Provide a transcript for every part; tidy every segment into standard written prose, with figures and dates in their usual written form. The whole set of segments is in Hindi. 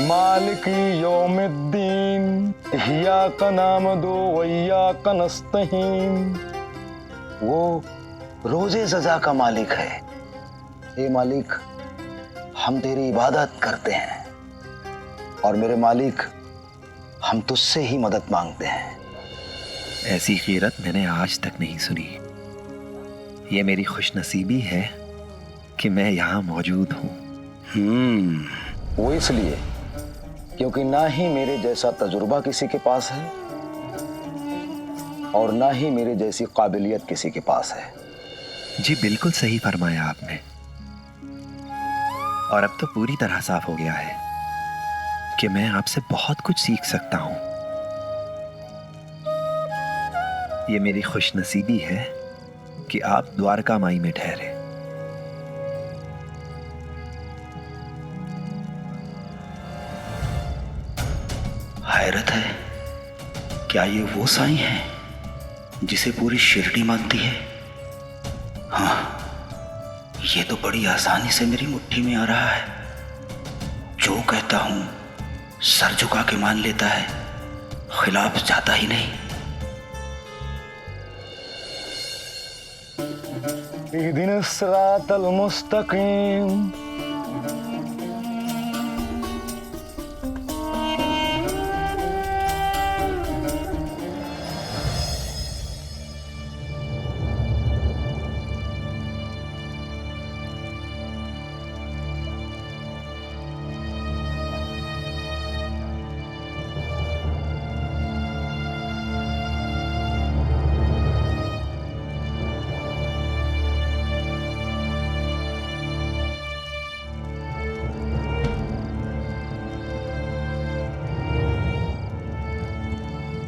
मालिक यौमिद्दीन इय्याका नाअबुदु व इय्याका नस्तईन। वो रोजे सजा का मालिक है। हे मालिक, हम तेरी इबादत करते हैं और मेरे मालिक, हम तुझसे ही मदद मांगते हैं। ऐसी गीरत मैंने आज तक नहीं सुनी। ये मेरी खुशनसीबी है कि मैं यहाँ मौजूद हूँ। वो इसलिए क्योंकि ना ही मेरे जैसा तजुर्बा किसी के पास है और ना ही मेरे जैसी काबिलियत किसी के पास है। जी बिल्कुल सही फरमाया आपने। और अब तो पूरी तरह साफ हो गया है कि मैं आपसे बहुत कुछ सीख सकता हूँ। ये मेरी खुशनसीबी है कि आप द्वारका माई में ठहरे। हैरत है, क्या ये वो साईं है जिसे पूरी शिरडी मानती है? हाँ, ये तो बड़ी आसानी से मेरी मुट्ठी में आ रहा है। जो कहता हूं सर झुका के मान लेता है, खिलाफ जाता ही नहीं। इहदिनस सिरातल मुस्तकीम।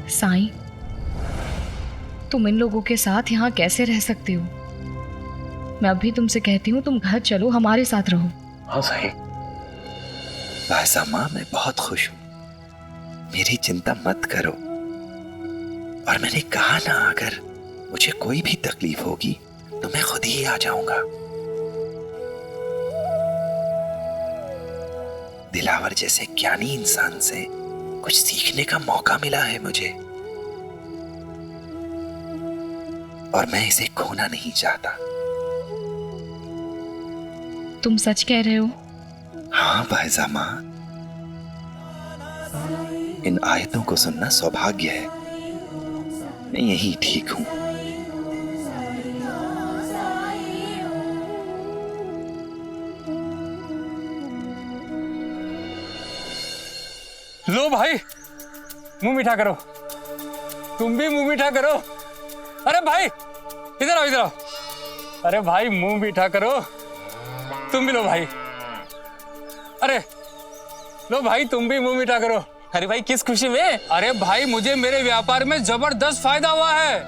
साईं, तुम इन लोगों के साथ यहाँ कैसे रह सकते हो? मैं अभी तुमसे कहती हूँ तुम घर चलो, हमारे साथ रहो। हाँ सही। भाईसामा, मैं बहुत खुश हूँ, मेरी चिंता मत करो। और मैंने कहा ना, अगर मुझे कोई भी तकलीफ होगी तो मैं खुद ही आ जाऊंगा। दिलावर जैसे ज्ञानी इंसान से कुछ सीखने का मौका मिला है मुझे, और मैं इसे खोना नहीं चाहता। तुम सच कह रहे हो? हाँ भाईजामा, इन आयतों को सुनना सौभाग्य है। मैं यही ठीक हूं। लो भाई, मुंह मीठा करो। तुम भी मुंह मीठा करो। अरे भाई, इधर आओ, इधर आओ। अरे भाई, मुंह मीठा करो। तुम भी लो भाई। अरे लो भाई, तुम भी मुंह मीठा करो। अरे भाई, किस खुशी में? अरे भाई, मुझे मेरे व्यापार में जबरदस्त फायदा हुआ है।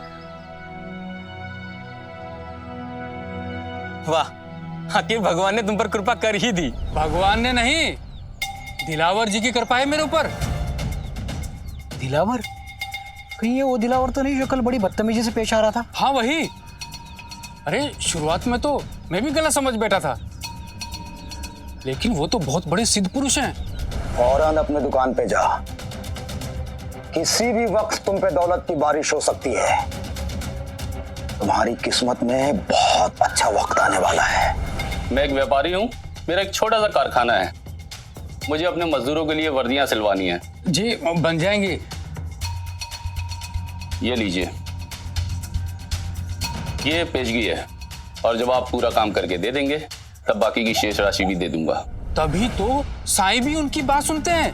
वाह, आखिर भगवान ने तुम पर कृपा कर ही दी। भगवान ने नहीं, दिलावर जी की कृपा है मेरे ऊपर। दिलावर? कहीं ये वो दिलावर तो नहीं जो कल बड़ी बदतमीजी से पेश आ रहा था? हाँ वही। अरे शुरुआत में तो मैं भी गलत समझ बैठा था, लेकिन वो तो बहुत बड़े सिद्ध पुरुष हैं। फौरन अपने दुकान पे जा, किसी भी वक्त तुम पे दौलत की बारिश हो सकती है। तुम्हारी किस्मत में बहुत अच्छा वक्त आने वाला है। मैं एक व्यापारी हूँ, मेरा एक छोटा सा कारखाना है। मुझे अपने मजदूरों के लिए वर्दियां सिलवानी है। जी बन जाएंगी। ये लीजिए, ये पेशगी है, और जब आप पूरा काम करके दे देंगे तब बाकी की शेष राशि भी दे दूंगा। तभी तो साईं भी उनकी बात सुनते हैं।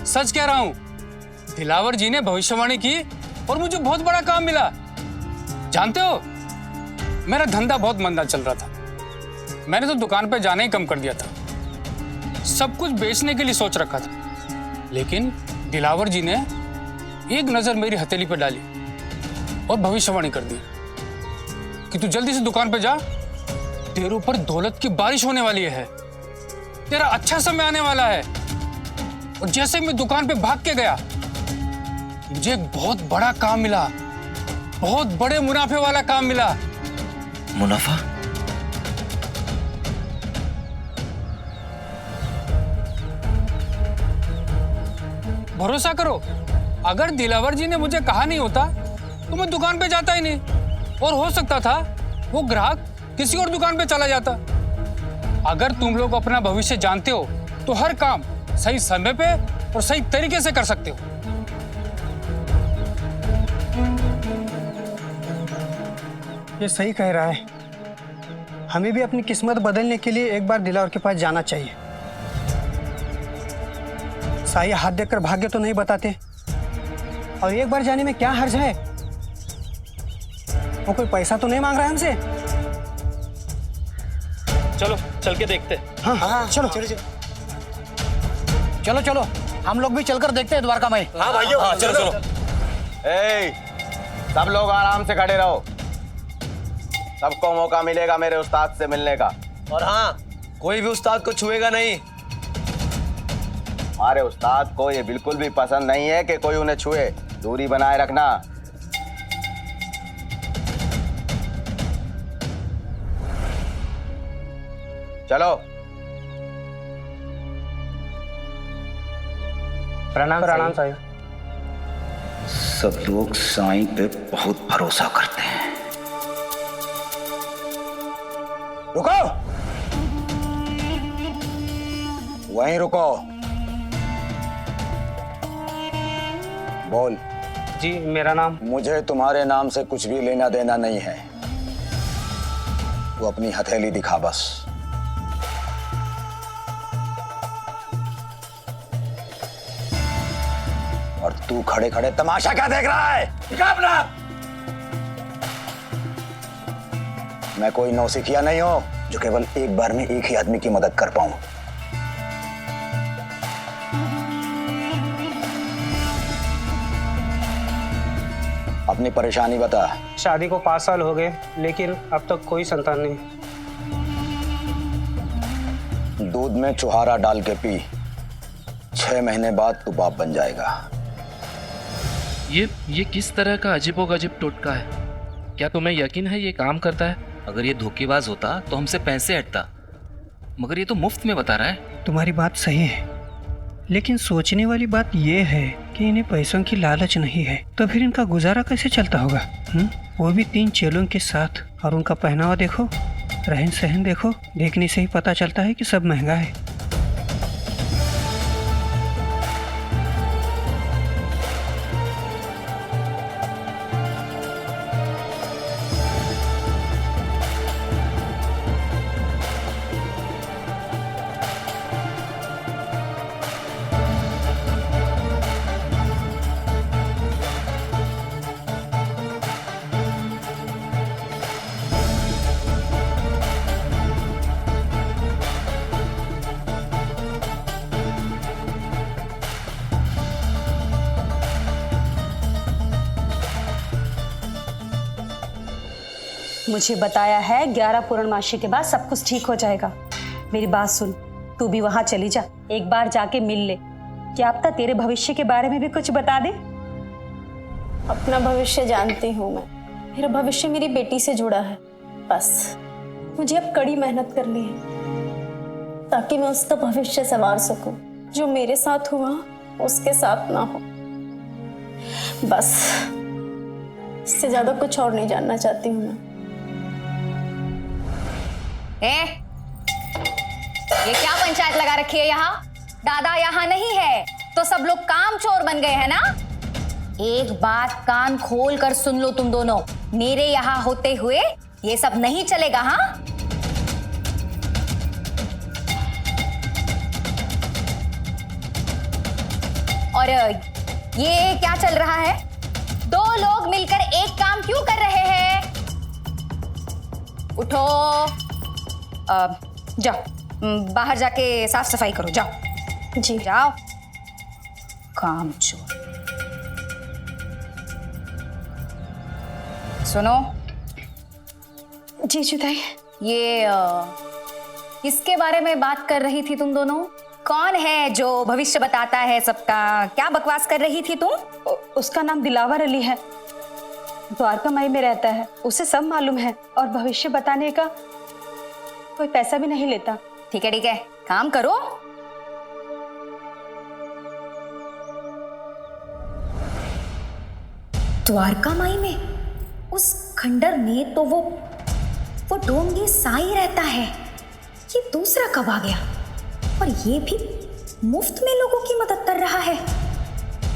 सच कह रहा हूं, दिलावर जी ने भविष्यवाणी की और मुझे बहुत बड़ा काम मिला। जानते हो, मेरा धंधा बहुत मंदा चल रहा था। मैंने तो दुकान पे जाना ही कम कर दिया था, सब कुछ बेचने के लिए सोच रखा था। लेकिन दिलावर जी ने एक नजर मेरी हथेली पे डाली और भविष्यवाणी कर दी कि तू जल्दी से दुकान पे जा, तेरे ऊपर दौलत की बारिश होने वाली है, तेरा अच्छा समय आने वाला है। और जैसे मैं दुकान पे भाग के गया, मुझे एक बहुत बड़ा काम मिला, बहुत बड़े मुनाफे वाला काम मिला। मुनाफा? भरोसा करो, अगर दिलावर जी ने मुझे कहा नहीं होता तो मैं दुकान पे जाता ही नहीं, और हो सकता था वो ग्राहक किसी और दुकान पे चला जाता। अगर तुम लोग अपना भविष्य जानते हो तो हर काम सही समय पे और सही तरीके से कर सकते हो। ये सही कह रहा है, हमें भी अपनी किस्मत बदलने के लिए एक बार दिलावर के पास जाना चाहिए। साई हाथ देखकर भाग्य तो नहीं बताते, और एक बार जाने में क्या हर्ज है? वो कोई पैसा तो नहीं मांग रहा है हमसे। चलो चल के देखते। हाँ, चलो चलो चलो, हम लोग भी चलकर देखते हैं द्वारका माई। हाँ भाइयों, हाँ, चलो चलो। ए, सब लोग आराम से खड़े रहो, सबको मौका मिलेगा मेरे उस्ताद से मिलने का। और हाँ, कोई भी उस्ताद को छुएगा नहीं। हमारे उस्ताद को ये बिल्कुल भी पसंद नहीं है कि कोई उन्हें छुए, दूरी बनाए रखना। चलो। प्रणाम साई। सब लोग साईं पे बहुत भरोसा करते हैं। रुको, वहीं रुको। बोल। जी मेरा नाम। मुझे तुम्हारे नाम से कुछ भी लेना देना नहीं है, तू अपनी हथेली दिखा बस। और तू खड़े खड़े तमाशा क्या देख रहा है? दिखा अपना। मैं कोई नौसिखिया नहीं हूं जो केवल एक बार में एक ही आदमी की मदद कर पाऊं। अपनी परेशानी बता। शादी को 5 साल हो गए, लेकिन अब तक कोई संतान नहीं। दूध में चुहारा डाल के पी, 6 महीने बाद तू बाप बन जाएगा। ये किस तरह का अजीबोगरीब टोटका है? क्या तुम्हें यकीन है ये काम करता है? अगर ये धोखेबाज होता तो हमसे पैसे हटता, मगर ये तो मुफ्त में बता रहा है। तुम्हारी बात सही है, लेकिन सोचने वाली बात यह है कि इन्हें पैसों की लालच नहीं है, तो फिर इनका गुजारा कैसे चलता होगा? वो भी 3 चेलों के साथ। और उनका पहनावा देखो, रहन सहन देखो, देखने से ही पता चलता है कि सब महंगा है। मुझे बताया है 11 पूर्णमासी के बाद सब कुछ ठीक हो जाएगा। मेरी बात सुन, तू भी वहां चली जा, एक बार जाके मिल ले। क्या पता तेरे भविष्य के बारे में भी कुछ बता दे। अपना भविष्य जानती हूँ मैं, मेरा भविष्य मेरी बेटी से जुड़ा है। बस मुझे अब कड़ी मेहनत करनी है ताकि मैं उसका भविष्य संवार सकूं। जो मेरे साथ हुआ उसके साथ ना हो, बस इससे ज्यादा कुछ और नहीं जानना चाहती हूँ मैं। ये क्या पंचायत लगा रखी है यहाँ? दादा यहाँ नहीं है तो सब लोग काम चोर बन गए हैं ना? एक बात कान खोल कर सुन लो तुम दोनों, मेरे यहाँ होते हुए ये सब नहीं चलेगा। हाँ, और ये क्या चल रहा है? 2 लोग मिलकर एक काम क्यों कर रहे हैं? उठो, जाओ बाहर जाके साफ सफाई करो, जाओ। जी जाओ। काम चोर। सुनो। जी जुदाई। ये किसके बारे में बात कर रही थी तुम दोनों? कौन है जो भविष्य बताता है सबका? क्या बकवास कर रही थी तुम? उसका नाम दिलावर अली है, द्वारका माई में रहता है, उसे सब मालूम है और भविष्य बताने का कोई पैसा भी नहीं लेता। ठीक है, काम करो। द्वारका माई में उस खंडर में तो वो डोंगी साई रहता है। ये दूसरा कब आ गया? और ये भी मुफ्त में लोगों की मदद कर रहा है।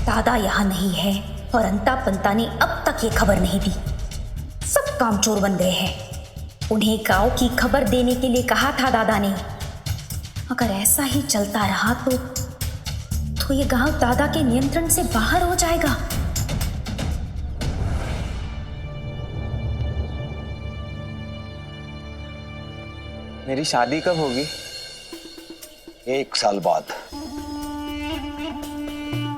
दादा यहाँ नहीं है और अंता पंता ने अब तक ये खबर नहीं दी। सब कामचोर बन गए हैं। उन्हें गांव की खबर देने के लिए कहा था दादा ने। अगर ऐसा ही चलता रहा तो ये गांव दादा के नियंत्रण से बाहर हो जाएगा। मेरी शादी कब होगी? 1 साल बाद।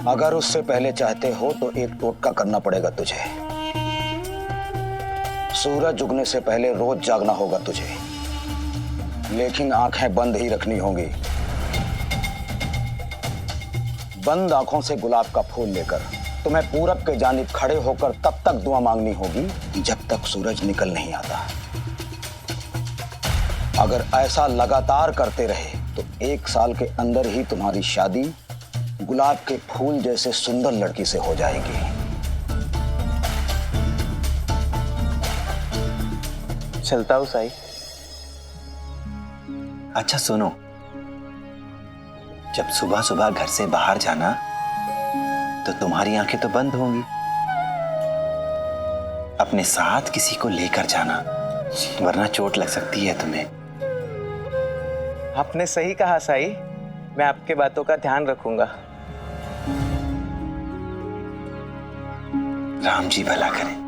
अगर उससे पहले चाहते हो तो एक टोटका करना पड़ेगा तुझे। सूरज उगने से पहले रोज जागना होगा तुझे, लेकिन आंखें बंद ही रखनी होंगी। बंद आंखों से गुलाब का फूल लेकर तुम्हें पूरब के जानिब खड़े होकर तब तक दुआ मांगनी होगी जब तक सूरज निकल नहीं आता। अगर ऐसा लगातार करते रहे तो 1 साल के अंदर ही तुम्हारी शादी गुलाब के फूल जैसे सुंदर लड़की से हो जाएगी। चलता हूँ साई। अच्छा सुनो, जब सुबह सुबह घर से बाहर जाना तो तुम्हारी आंखें तो बंद होंगी। अपने साथ किसी को लेकर जाना, वरना चोट लग सकती है तुम्हें। आपने सही कहा साई, मैं आपके बातों का ध्यान रखूंगा। राम जी भला करें।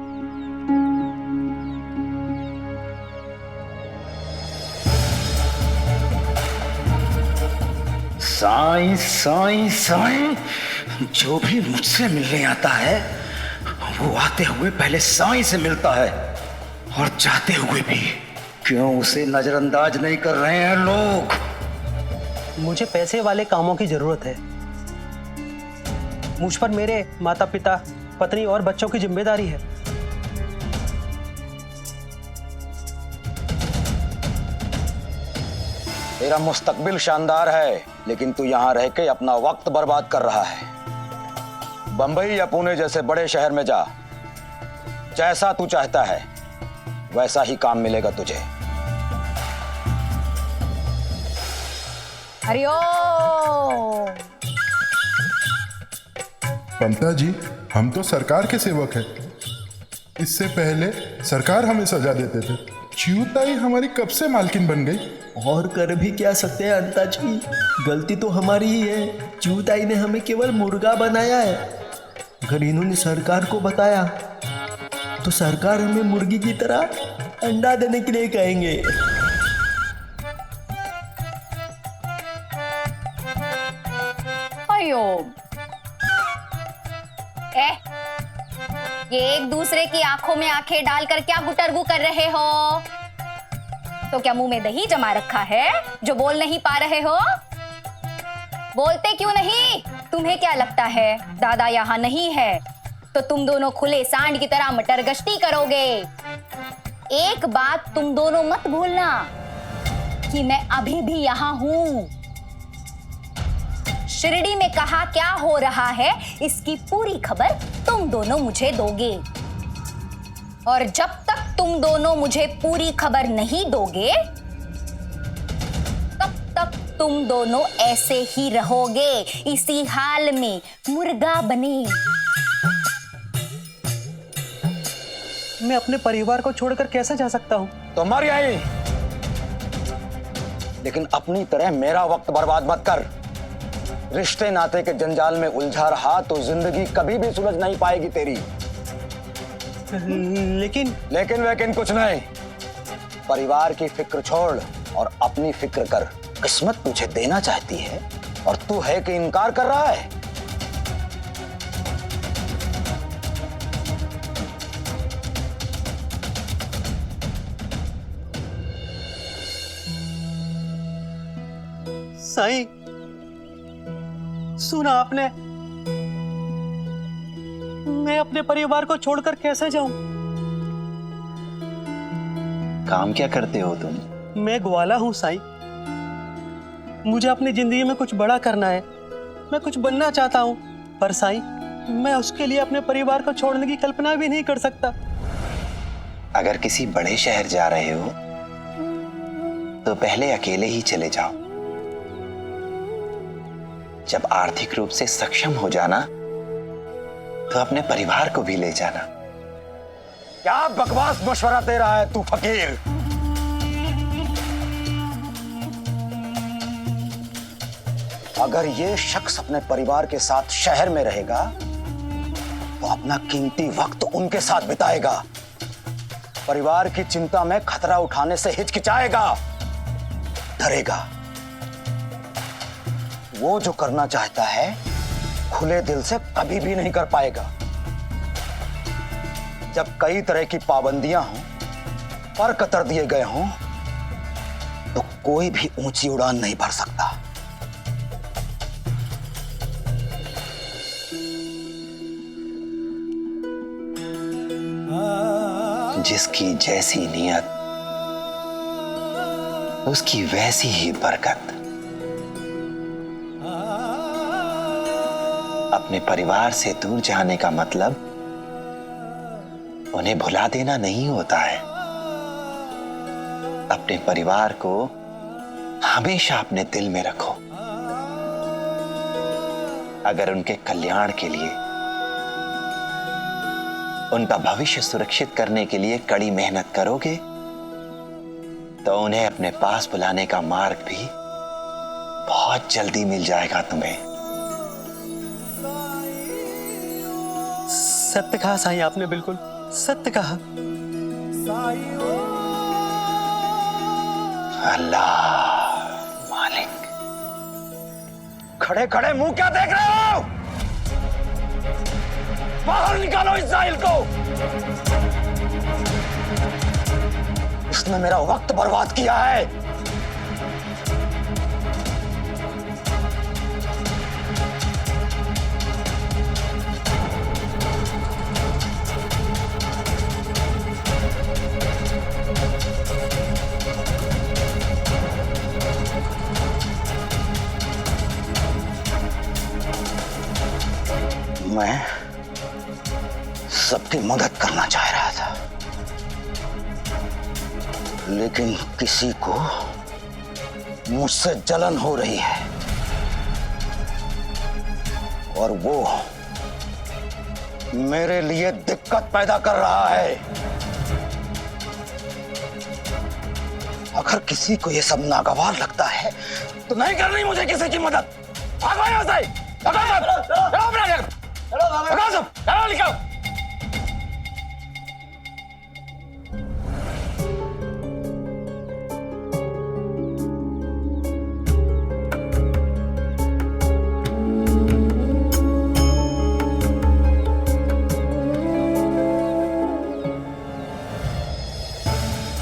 साईं साईं साईं, जो भी मुझसे मिलने आता है वो आते हुए पहले साईं से मिलता है और जाते हुए भी। क्यों उसे नजरअंदाज नहीं कर रहे हैं लोग? मुझे पैसे वाले कामों की जरूरत है। मुझ पर मेरे माता पिता, पत्नी और बच्चों की जिम्मेदारी है। तेरा मुस्तकबिल शानदार है, लेकिन तू यहाँ रह के अपना वक्त बर्बाद कर रहा है। बंबई या पुणे जैसे बड़े शहर में जा। जैसा तू चाहता है वैसा ही काम मिलेगा तुझे। हरिओम। पंता जी, हम तो सरकार के सेवक हैं। इससे पहले सरकार हमें सजा देते थे। चियूताई हमारी कब से मालकिन बन गई? और कर भी क्या सकते हैं अंता जी, गलती तो हमारी ही है। चियूताई ने हमें केवल मुर्गा बनाया है। अगर इन्होंने सरकार को बताया तो सरकार हमें मुर्गी की तरह अंडा देने के लिए कहेंगे। ये एक दूसरे की आंखों में आंखें डालकर क्या गुटरगू कर रहे हो? तो क्या मुंह में दही जमा रखा है जो बोल नहीं पा रहे हो? बोलते क्यों नहीं? तुम्हें क्या लगता है दादा यहाँ नहीं है तो तुम दोनों खुले सांड की तरह मटर गश्ती करोगे? एक बात तुम दोनों मत भूलना कि मैं अभी भी यहाँ हूँ। शिरडी में कहा क्या हो रहा है इसकी पूरी खबर तुम दोनों मुझे दोगे, और जब तक तुम दोनों मुझे पूरी खबर नहीं दोगे तब तक तुम दोनों ऐसे ही रहोगे, इसी हाल में मुर्गा बने। मैं अपने परिवार को छोड़कर कैसे जा सकता हूँ? तो मर आई, लेकिन अपनी तरह मेरा वक्त बर्बाद मत कर। रिश्ते नाते के जंजाल में उलझा रहा तो जिंदगी कभी भी सुलझ नहीं पाएगी तेरी। लेकिन वेकिन कुछ नहीं। परिवार की फिक्र छोड़ और अपनी फिक्र कर। किस्मत तुझे देना चाहती है और तू है कि इनकार कर रहा है। साईं, सुना आपने? मैं अपने परिवार को छोड़कर कैसे जाऊं? काम क्या करते हो तुम? मैं ग्वाला हूं साईं। मुझे अपनी जिंदगी में कुछ बड़ा करना है। मैं कुछ बनना चाहता हूं, पर साईं मैं उसके लिए अपने परिवार को छोड़ने की कल्पना भी नहीं कर सकता। अगर किसी बड़े शहर जा रहे हो तो पहले अकेले ही चले जाओ। जब आर्थिक रूप से सक्षम हो जाना तो अपने परिवार को भी ले जाना। क्या बकवास मशवरा दे रहा है तू फकीर? अगर ये शख्स अपने परिवार के साथ शहर में रहेगा तो अपना कीमती वक्त उनके साथ बिताएगा, परिवार की चिंता में खतरा उठाने से हिचकिचाएगा, डरेगा। वो जो करना चाहता है खुले दिल से कभी भी नहीं कर पाएगा। जब कई तरह की पाबंदियां हों, पर कतर दिए गए हों, तो कोई भी ऊंची उड़ान नहीं भर सकता। जिसकी जैसी नियत उसकी वैसी ही बरकत। अपने परिवार से दूर जाने का मतलब उन्हें भुला देना नहीं होता है। अपने परिवार को हमेशा अपने दिल में रखो। अगर उनके कल्याण के लिए, उनका भविष्य सुरक्षित करने के लिए कड़ी मेहनत करोगे तो उन्हें अपने पास बुलाने का मार्ग भी बहुत जल्दी मिल जाएगा तुम्हें। सत्य कहा साईं आपने, बिल्कुल सत्य कहा। अल्लाह मालिक। खड़े खड़े मुंह क्या देख रहे हो? बाहर निकालो इस जाहिल को। इसने मेरा वक्त बर्बाद किया है। मैं सबकी मदद करना चाह रहा था, लेकिन किसी को मुझसे जलन हो रही है और वो मेरे लिए दिक्कत पैदा कर रहा है। अगर किसी को ये सब नागवार लगता है तो नहीं करनी मुझे किसी की मदद। भागो यहां से। निकाल।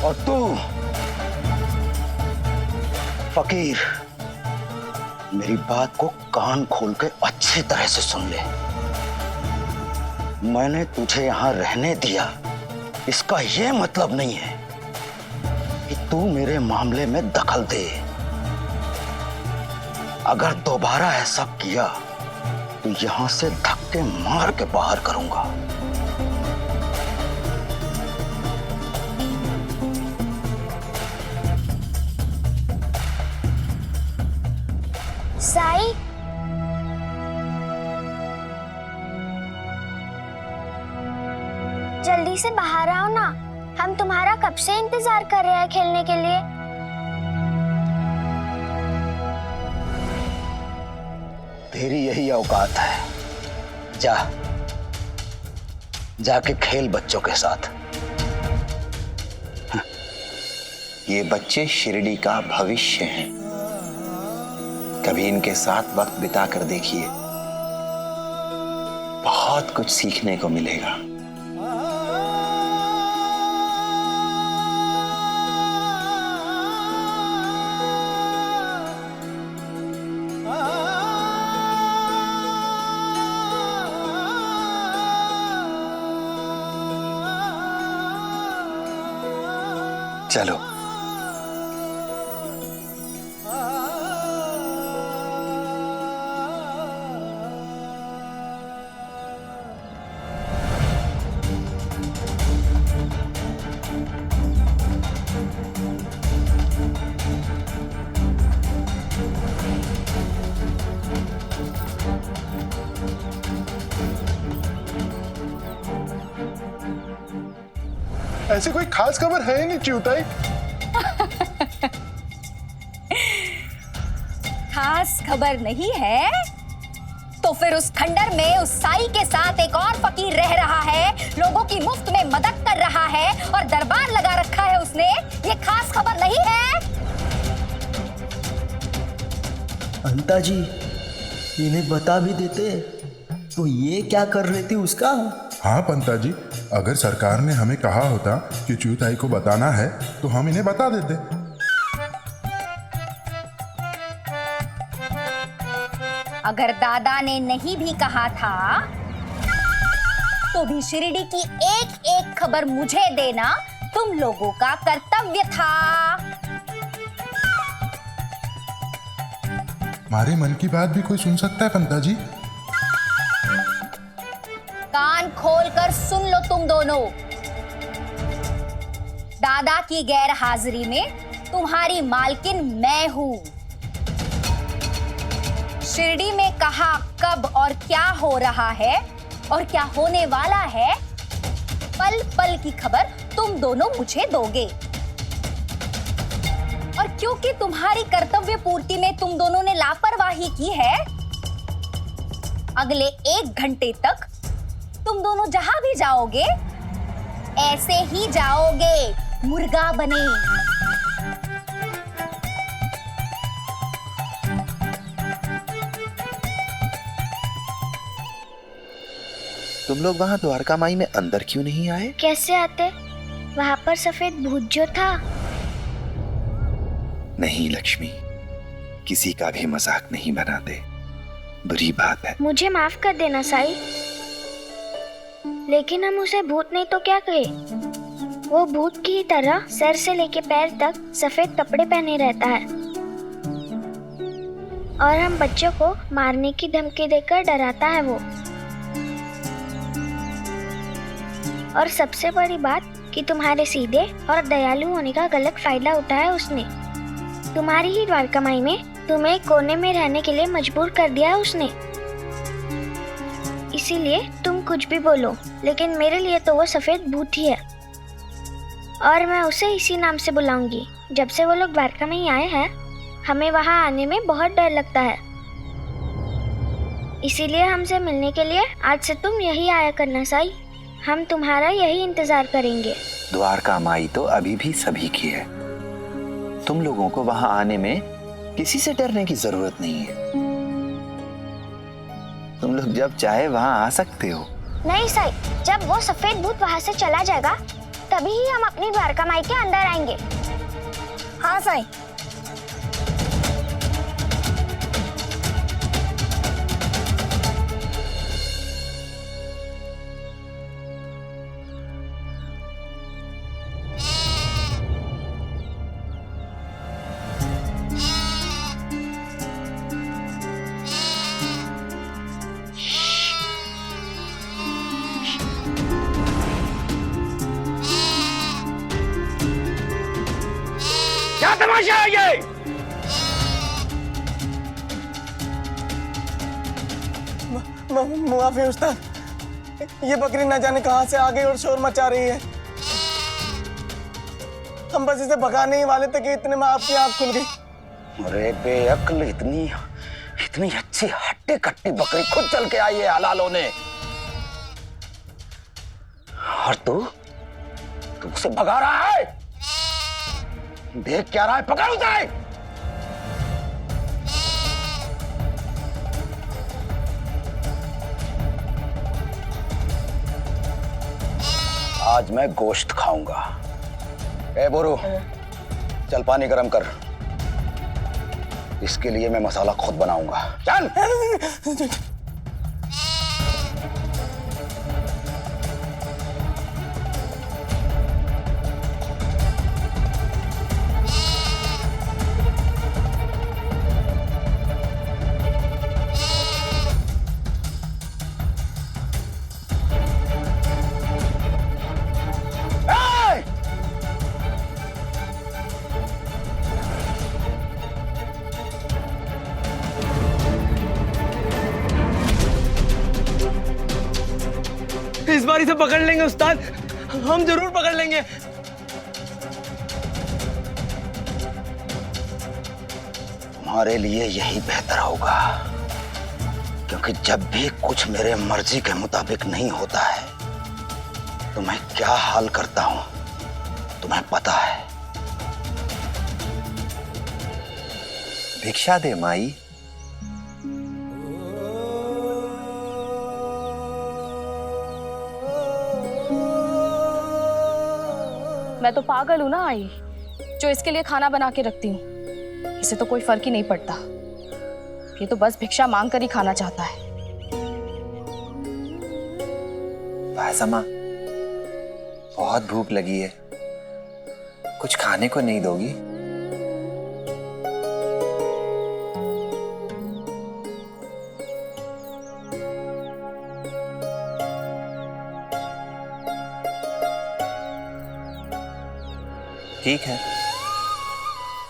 और तू फकीर, मेरी बात को कान खोल के अच्छी तरह से सुन ले। मैंने तुझे यहां रहने दिया, इसका यह मतलब नहीं है कि तू मेरे मामले में दखल दे। अगर दोबारा ऐसा किया तो यहां से धक्के मार के बाहर करूंगा। साई, जल्दी से बाहर आओ ना, हम तुम्हारा कब से इंतजार कर रहे हैं खेलने के लिए। तेरी यही औकात है, जाके खेल बच्चों के साथ। ये बच्चे शिरडी का भविष्य हैं। कभी इनके साथ वक्त बिता कर देखिए, बहुत कुछ सीखने को मिलेगा। चलो। ऐसी कोई खास खबर है ही नहीं चिउताई। खास खबर नहीं है तो फिर उस खंडर में उस साई के साथ एक और फकीर रह रहा है, लोगों की मुफ्त में मदद कर रहा है और दरबार लगा रखा है उसने। ये खास खबर नहीं है? अंता जी, इन्हें बता भी देते तो ये क्या कर रही थी उसका। हाँ पंता जी, अगर सरकार ने हमें कहा होता कि चिउताई को बताना है तो हम इन्हें बता देते। अगर दादा ने नहीं भी कहा था तो भी शिरडी की एक एक खबर मुझे देना तुम लोगों का कर्तव्य था। हमारे मन की बात भी कोई सुन सकता है पंता जी। कान खोलकर सुन लो तुम दोनों। दादा की गैर हाजिरी में तुम्हारी मालकिन मैं हूं। शिरडी में कहा कब और क्या हो रहा है और क्या होने वाला है, पल पल की खबर तुम दोनों मुझे दोगे। और क्योंकि तुम्हारी कर्तव्य पूर्ति में तुम दोनों ने लापरवाही की है, अगले 1 घंटे तक तुम दोनों जहां भी जाओगे ऐसे ही जाओगे, मुर्गा बने। तुम लोग वहां द्वारका माई में अंदर क्यों नहीं आए? कैसे आते? वहाँ पर सफेद भूत जो था। नहीं लक्ष्मी, किसी का भी मजाक नहीं बनाते, बुरी बात है। मुझे माफ कर देना साई, लेकिन हम उसे भूत नहीं तो क्या कहे। वो भूत की तरह सर से लेके पैर तक सफेद कपड़े पहने रहता है और हम बच्चों को मारने की धमकी देकर डराता है वो। और सबसे बड़ी बात कि तुम्हारे सीधे और दयालु होने का गलत फायदा उठाया उसने। तुम्हारी ही द्वारका माई में तुम्हें कोने में रहने के लिए मजबूर कर दिया उसने। इसीलिए तुम कुछ भी बोलो, लेकिन मेरे लिए तो वो सफेद भूत ही है और मैं उसे इसी नाम से बुलाऊंगी। जब से वो लोग द्वारका में ही आए हैं, हमें वहाँ आने में बहुत डर लगता है। इसीलिए हमसे मिलने के लिए आज से तुम यही आया करना साई। हम तुम्हारा यही इंतजार करेंगे। द्वारका माई तो अभी भी सभी की है, तुम लोगों को वहां आने में किसी से डरने की जरूरत नहीं है। तुम लोग जब चाहे वहां आ सकते हो। नहीं साई, जब वो सफेद भूत वहाँ से चला जाएगा तभी ही हम अपनी द्वारका माई के अंदर आएंगे। हाँ साई। क्या तमाशा है ये? माफी उस्ताद, ये बकरी न जाने कहां से आ गई और शोर मचा रही है। हम बस इसे भगाने ही वाले थे कि इतने में आपकी आंख खुल गई। अरे बेअक्ल, इतनी इतनी अच्छी हट्टी कट्टी बकरी खुद चल के आई है हलालों ने, और तू उसे भगा रहा है। देख क्या रहा है, पकड़ उसे। आज मैं गोश्त खाऊंगा। ए बोरू, चल पानी गरम कर, इसके लिए मैं मसाला खुद बनाऊंगा। चल। इस बार इसे पकड़ लेंगे उस्ताद। हम जरूर पकड़ लेंगे। तुम्हारे लिए यही बेहतर होगा, क्योंकि जब भी कुछ मेरे मर्जी के मुताबिक नहीं होता है तो मैं क्या हाल करता हूं तुम्हें पता है। भिक्षा दे माई। मैं तो पागल हूं ना आई, जो इसके लिए खाना बना के रखती हूँ। इसे तो कोई फर्क ही नहीं पड़ता, ये तो बस भिक्षा मांग कर ही खाना चाहता है। भाईसमा, बहुत भूख लगी है, कुछ खाने को नहीं दोगी? ठीक है,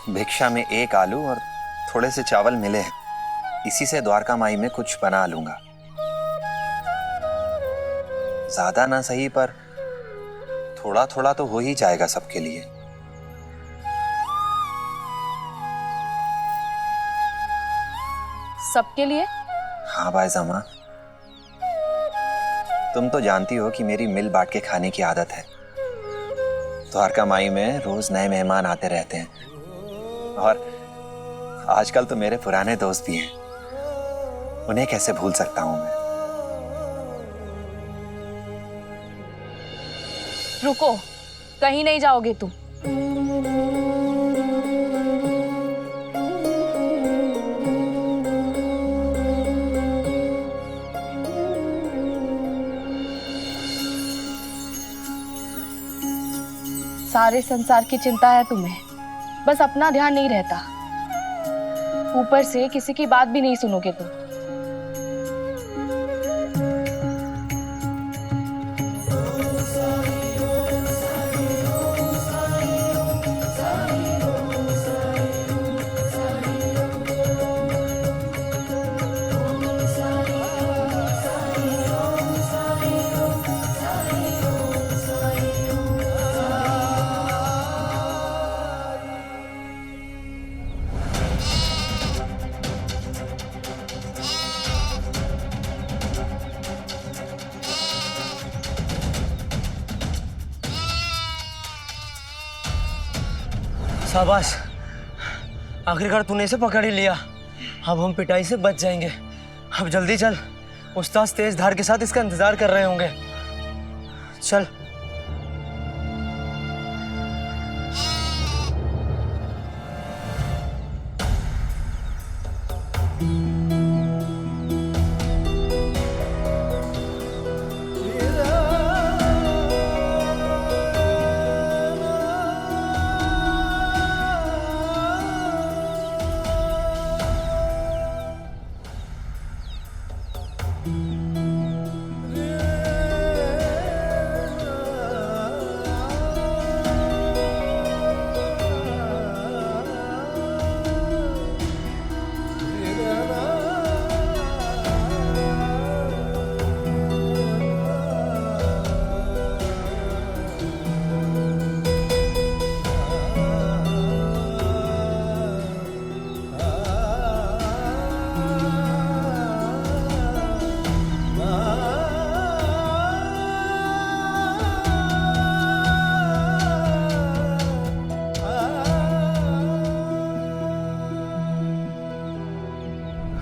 भिक्षा में एक आलू और थोड़े से चावल मिले हैं, इसी से द्वारका माई में कुछ बना लूंगा। ज्यादा ना सही पर थोड़ा थोड़ा तो हो ही जाएगा सबके लिए। सबके लिए? हाँ भाईजामा, तुम तो जानती हो कि मेरी मिल बांट के खाने की आदत है। द्वारका माई में रोज नए मेहमान आते रहते हैं और आजकल तो मेरे पुराने दोस्त भी हैं, उन्हें कैसे भूल सकता हूं मैं। रुको, कहीं नहीं जाओगे तुम। सारे संसार की चिंता है तुम्हें, बस अपना ध्यान नहीं रहता। ऊपर से किसी की बात भी नहीं सुनोगे तुम। शाबाश, आखिरकार तूने इसे पकड़ ही लिया। अब हम पिटाई से बच जाएंगे। अब जल्दी चल, उस्ताद तेज धार के साथ इसका इंतजार कर रहे होंगे। चल।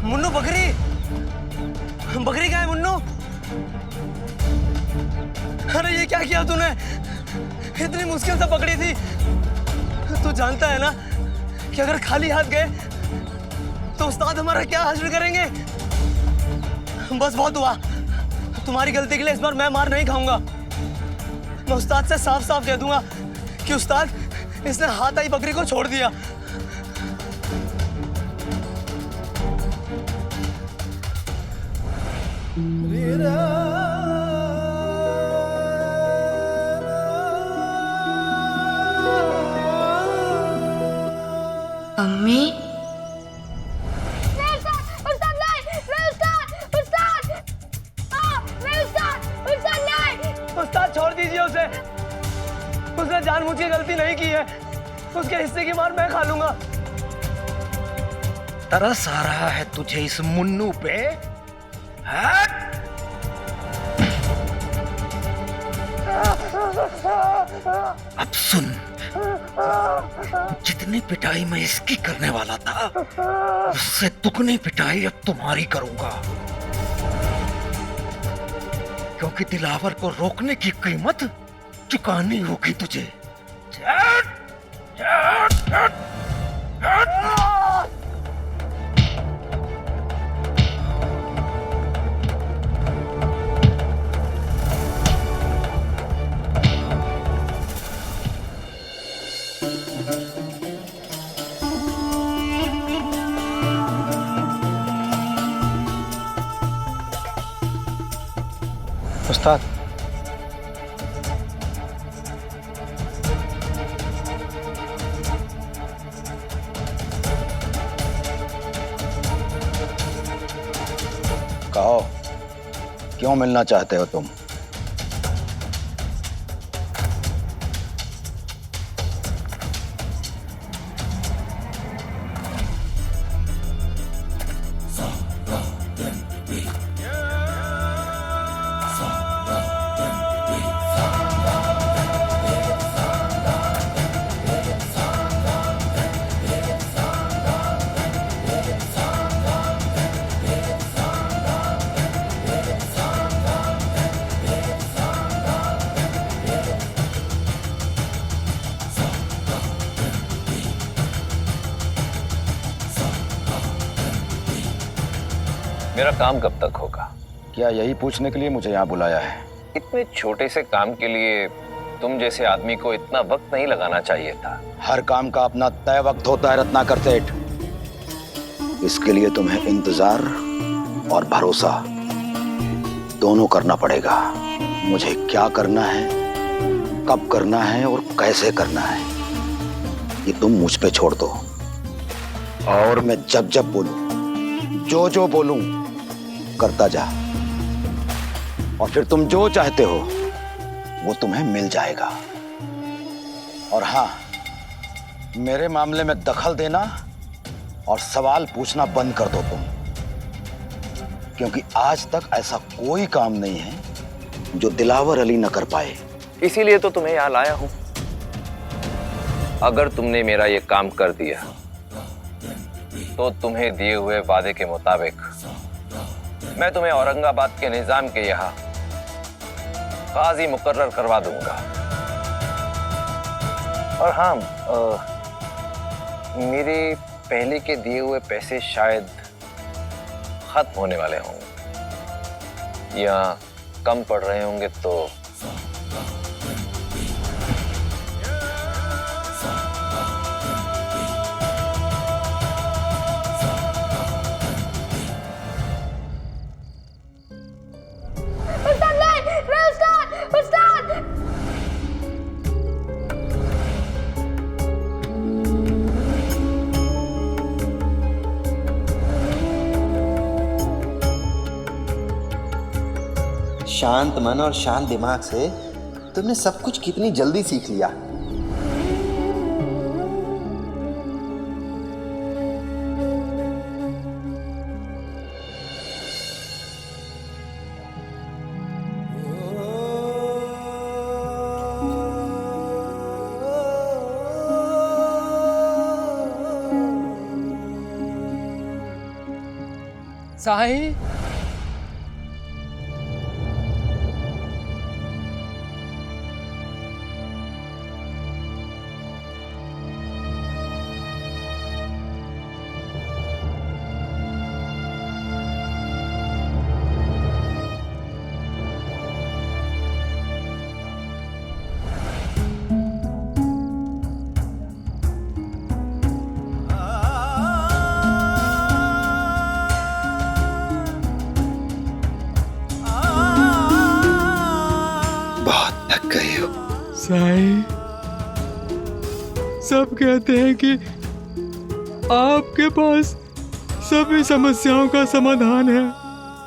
मुन्नू, बकरी बकरी कहाँ है मुन्नू? अरे ये क्या किया तूने? इतनी मुश्किल से पकड़ी थी। तू जानता है ना कि अगर खाली हाथ गए तो उस्ताद हमारा क्या हासिल करेंगे। बस बहुत हुआ, तुम्हारी गलती के लिए इस बार मैं मार नहीं खाऊंगा। मैं उस्ताद से साफ साफ कह दूंगा कि उस्ताद, इसने हाथ आई बकरी को छोड़ दिया। अम्मी, उस्ताद छोड़ दीजिए उसे। उसने जानबूझ के गलती नहीं की है। उसके हिस्से की मार मैं खा लूंगा। तरस आ रहा है तुझे इस मुन्नू पे? हट! अब सुन, जितनी पिटाई मैं इसकी करने वाला था, उससे दुगनी पिटाई अब तुम्हारी करूंगा, क्योंकि दिलावर को रोकने की कीमत चुकानी होगी तुझे। उस्ताद, कहो, क्यों मिलना चाहते हो तुम? मेरा काम कब तक होगा? क्या यही पूछने के लिए मुझे यहाँ बुलाया है? इतने छोटे से काम के लिए तुम जैसे आदमी को इतना वक्त नहीं लगाना चाहिए था। हर काम का अपना तय वक्त होता है रत्नाकर सेठ। इसके लिए तुम्हें इंतजार और भरोसा दोनों करना पड़ेगा। मुझे क्या करना है, कब करना है और कैसे करना है, ये तुम मुझ पे छोड़ दो। और मैं जब जब बोलूं, जो बोलूं, करता जा। और फिर तुम जो चाहते हो वो तुम्हें मिल जाएगा। और हाँ, मेरे मामले में दखल देना और सवाल पूछना बंद कर दो तुम, क्योंकि आज तक ऐसा कोई काम नहीं है जो दिलावर अली न कर पाए। इसीलिए तो तुम्हें यहाँ लाया हूं। अगर तुमने मेरा ये काम कर दिया तो तुम्हें दिए हुए वादे के मुताबिक मैं तुम्हें औरंगाबाद के निजाम के यहाँ काजी मुकर्रर करवा दूंगा। और हाँ, मेरे पहले के दिए हुए पैसे शायद खत्म होने वाले होंगे या कम पड़ रहे होंगे, तो शांत मन और शांत दिमाग से तुमने सब कुछ कितनी जल्दी सीख लिया। साईं, साईं, सब कहते हैं कि आपके पास सभी समस्याओं का समाधान है।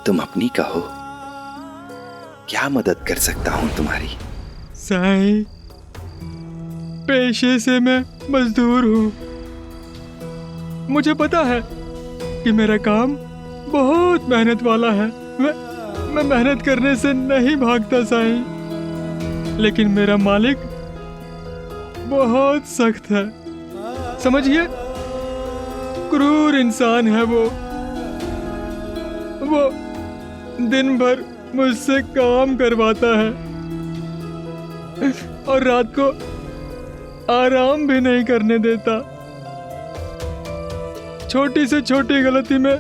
तुम अपनी कहो, क्या मदद कर सकता हूं तुम्हारी? साईं, पेशे से मैं मजदूर हूँ। मुझे पता है कि मेरा काम बहुत मेहनत वाला है। मैं मेहनत करने से नहीं भागता साईं, लेकिन मेरा मालिक बहुत सख्त है, समझिए, क्रूर इंसान है वो दिन भर मुझसे काम करवाता है और रात को आराम भी नहीं करने देता। छोटी से छोटी गलती में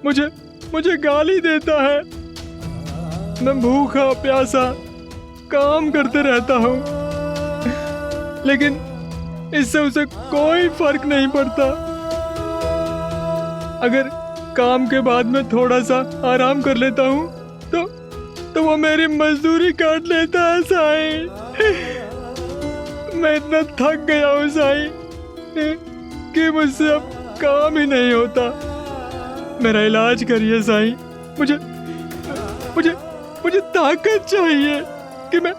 मुझे गाली देता है। मैं भूखा प्यासा काम करते रहता हूँ, लेकिन इससे उसे कोई फर्क नहीं पड़ता। अगर काम के बाद मैं थोड़ा सा आराम कर लेता हूँ तो वो मेरी मजदूरी काट लेता है साईं। मैं इतना थक गया हूँ साईं कि मुझसे अब काम ही नहीं होता। मेरा इलाज करिए साईं। मुझे ताकत चाहिए कि मैं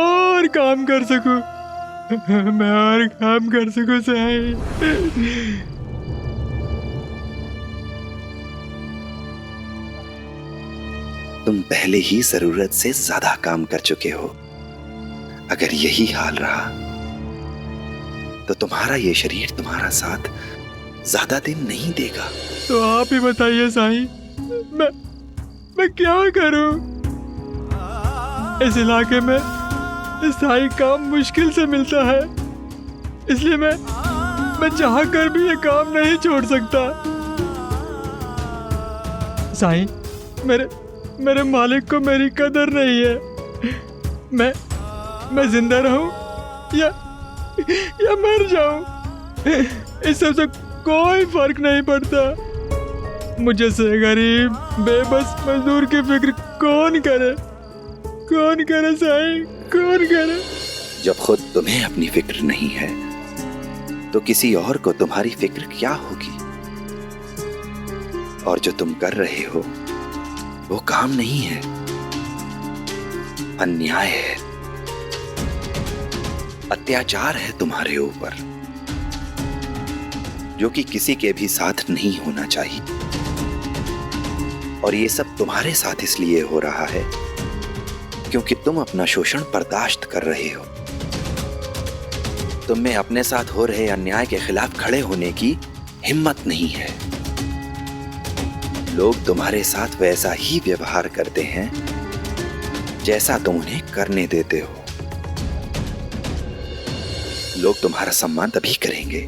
और काम कर सकूं। मैं और काम कर सकूं साईं। तुम पहले ही जरूरत से ज्यादा काम कर चुके हो। अगर यही हाल रहा तो तुम्हारा ये शरीर तुम्हारा साथ ज्यादा दिन नहीं देगा। तो आप ही बताइए साईं, मैं क्या करूं? इस इलाके में स्थायी काम मुश्किल से मिलता है, इसलिए मैं चाह कर भी ये काम नहीं छोड़ सकता। साईं, मेरे मालिक को मेरी कदर नहीं है। मैं जिंदा रहूं या मर जाऊं, इस सबसे कोई फर्क नहीं पड़ता। मुझे से गरीब बेबस मजदूर की फिक्र कौन करे साईं, कौन करे? जब खुद तुम्हें अपनी फिक्र नहीं है तो किसी और को तुम्हारी फिक्र क्या होगी? और जो तुम कर रहे हो वो काम नहीं है, अन्याय है, अत्याचार है तुम्हारे ऊपर, जो कि किसी के भी साथ नहीं होना चाहिए। और ये सब तुम्हारे साथ इसलिए हो रहा है क्योंकि तुम अपना शोषण बर्दाश्त कर रहे हो। तुम में अपने साथ हो रहे अन्याय के खिलाफ खड़े होने की हिम्मत नहीं है। लोग तुम्हारे साथ वैसा ही व्यवहार करते हैं जैसा तुम उन्हें करने देते हो। लोग तुम्हारा सम्मान तभी करेंगे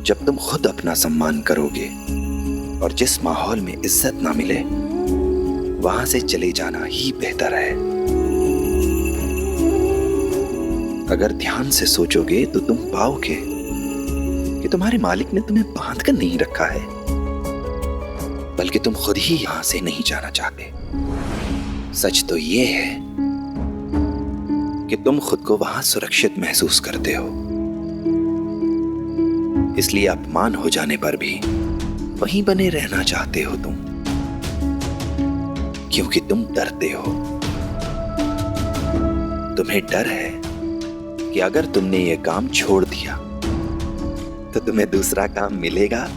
जब तुम खुद अपना सम्मान करोगे। और जिस माहौल में इज्जत ना मिले वहां से चले जाना ही बेहतर है। अगर ध्यान से सोचोगे तो तुम पाओगे कि तुम्हारे मालिक ने तुम्हें बांध कर नहीं रखा है, बल्कि तुम खुद ही यहां से नहीं जाना चाहते। सच तो ये है कि तुम खुद को वहां सुरक्षित महसूस करते हो, इसलिए अपमान हो जाने पर भी वहीं बने रहना चाहते हो तुम, क्योंकि तुम डरते हो। तुम्हें डर है कि अगर तुमने ये काम छोड़ दिया तो तुम्हें दूसरा काम मिलेगा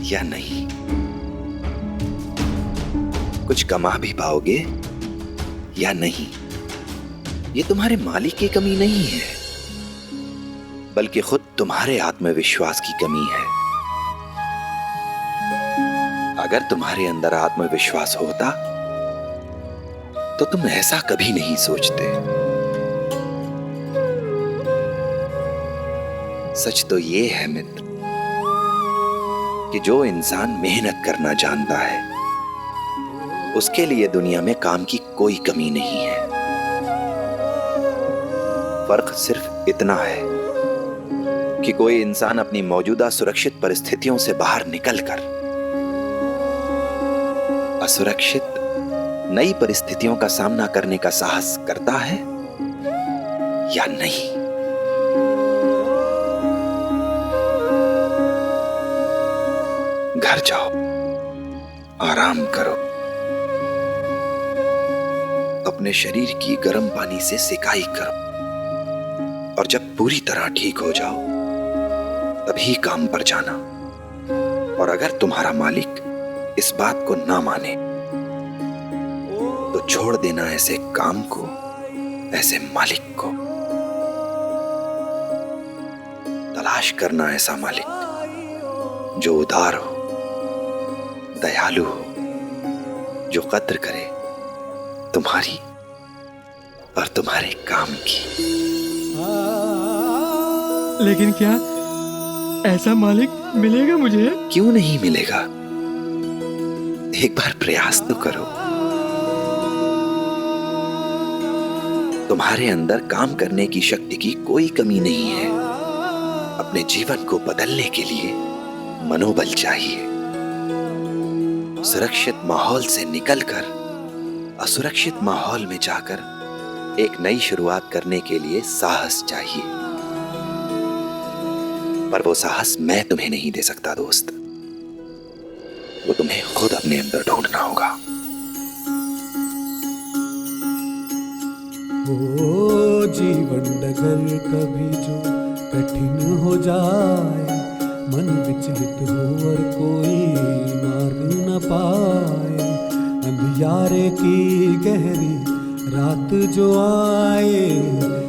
या नहीं, कुछ कमा भी पाओगे या नहीं। ये तुम्हारे मालिक की कमी नहीं है, बल्कि खुद तुम्हारे आत्मविश्वास की कमी है। अगर तुम्हारे अंदर आत्मविश्वास होता तो तुम ऐसा कभी नहीं सोचते। सच तो ये है मित्र कि जो इंसान मेहनत करना जानता है उसके लिए दुनिया में काम की कोई कमी नहीं है। फर्क सिर्फ इतना है कि कोई इंसान अपनी मौजूदा सुरक्षित परिस्थितियों से बाहर निकलकर असुरक्षित नई परिस्थितियों का सामना करने का साहस करता है या नहीं। घर जाओ, आराम करो, अपने शरीर की गर्म पानी से सिकाई करो और जब पूरी तरह ठीक हो जाओ तभी काम पर जाना। और अगर तुम्हारा मालिक इस बात को ना माने तो छोड़ देना ऐसे काम को, ऐसे मालिक को। तलाश करना ऐसा मालिक जो उदार हो, दयालु हो, जो कद्र करे तुम्हारी और तुम्हारे काम की। लेकिन क्या ऐसा मालिक मिलेगा मुझे? क्यों नहीं मिलेगा? एक बार प्रयास तो करो। तुम्हारे अंदर काम करने की शक्ति की कोई कमी नहीं है। अपने जीवन को बदलने के लिए मनोबल चाहिए। सुरक्षित माहौल से निकलकर असुरक्षित माहौल में जाकर एक नई शुरुआत करने के लिए साहस चाहिए। पर वो साहस मैं तुम्हें नहीं दे सकता दोस्त, वो तुम्हें खुद अपने अंदर ढूंढना होगा। ओ जीवन डगर कभी जो कठिन हो जाए, मन विचलित हो और कोई मार्ग न पाए, अंधियारे की गहरी रात जो आए,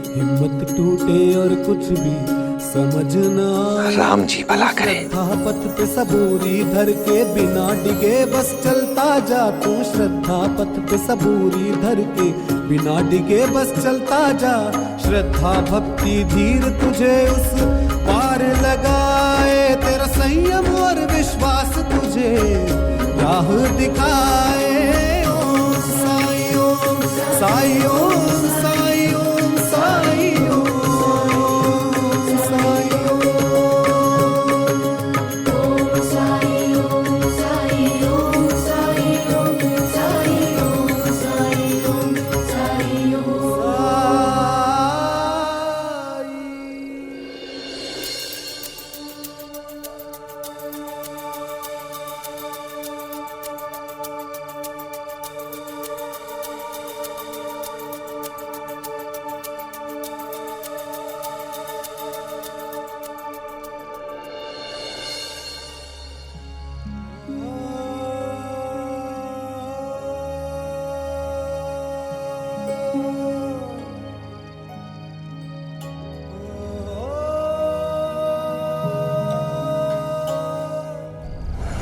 हिम्मत टूटे और कुछ भी समझ न आए। राम जी भला करे। पथ पे सबूरी धर के बिना डिगे बस चलता जा तू, श्रद्धा पथ पे सबूरी धर के बिना डिगे बस चलता जा। श्रद्धा भक्ति धीर तुझे उस पार लगाए, तेरा संयम और विश्वास तुझे राह दिखाए। ओम साई ओम साई ओम साई ओम साई ओम साई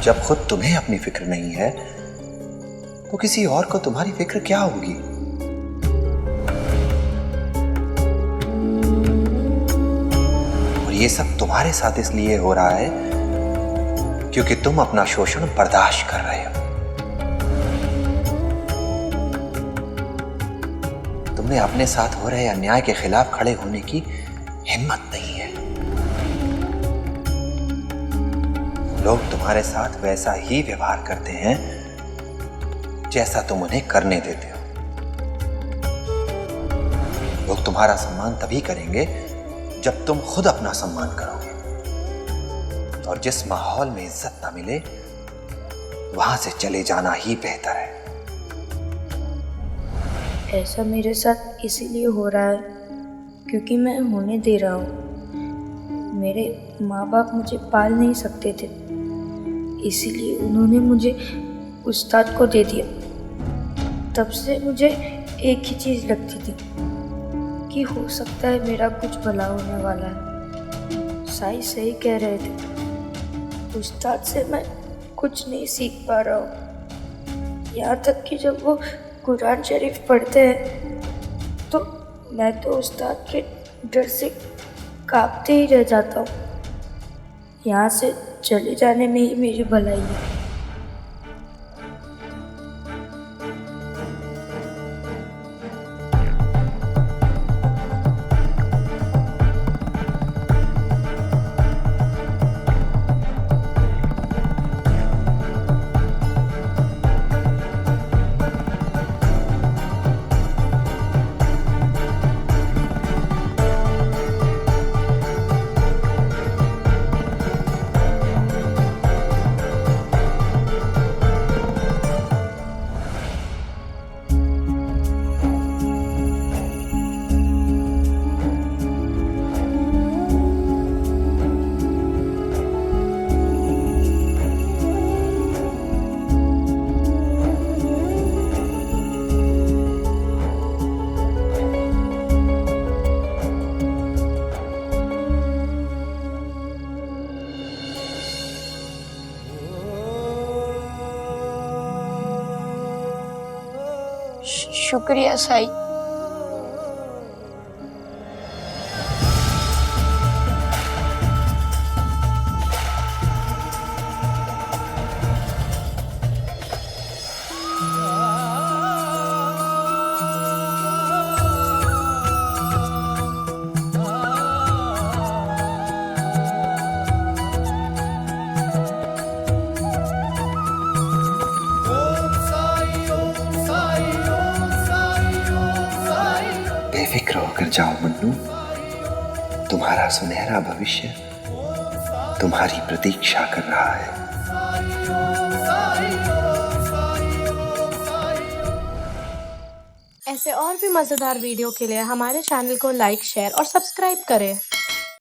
जब खुद तुम्हें अपनी फिक्र नहीं है तो किसी और को तुम्हारी फिक्र क्या होगी? और ये सब तुम्हारे साथ इसलिए हो रहा है क्योंकि तुम अपना शोषण बर्दाश्त कर रहे हो। तुमने अपने साथ हो रहे अन्याय के खिलाफ खड़े होने की हिम्मत नहीं है। लोग तुम्हारे साथ वैसा ही व्यवहार करते हैं जैसा तुम उन्हें करने देते हो। लोग तुम्हारा सम्मान तभी करेंगे जब तुम खुद अपना सम्मान करोगे। और जिस माहौल में इज्जत ना मिले वहां से चले जाना ही बेहतर है। ऐसा मेरे साथ इसीलिए हो रहा है क्योंकि मैं होने दे रहा हूँ। मेरे माँ बाप मुझे पाल नहीं सकते थे, इसीलिए उन्होंने मुझे उस्ताद को दे दिया। तब से मुझे एक ही चीज़ लगती थी कि हो सकता है मेरा कुछ भला होने वाला है। साईं सही कह रहे थे, उस्ताद से मैं कुछ नहीं सीख पा रहा हूँ। यहाँ तक कि जब वो कुरान शरीफ पढ़ते हैं तो मैं तो उस्ताद के डर से कांपते ही रह जाता हूँ। यहाँ से चले जाने में ही मेरी भलाई है। शुक्रिया साईं। बेफिक्र होकर जाओ मन्नू, तुम्हारा सुनहरा भविष्य तुम्हारी प्रतीक्षा कर रहा है। ऐसे और भी मजेदार वीडियो के लिए हमारे चैनल को लाइक, शेयर और सब्सक्राइब करें।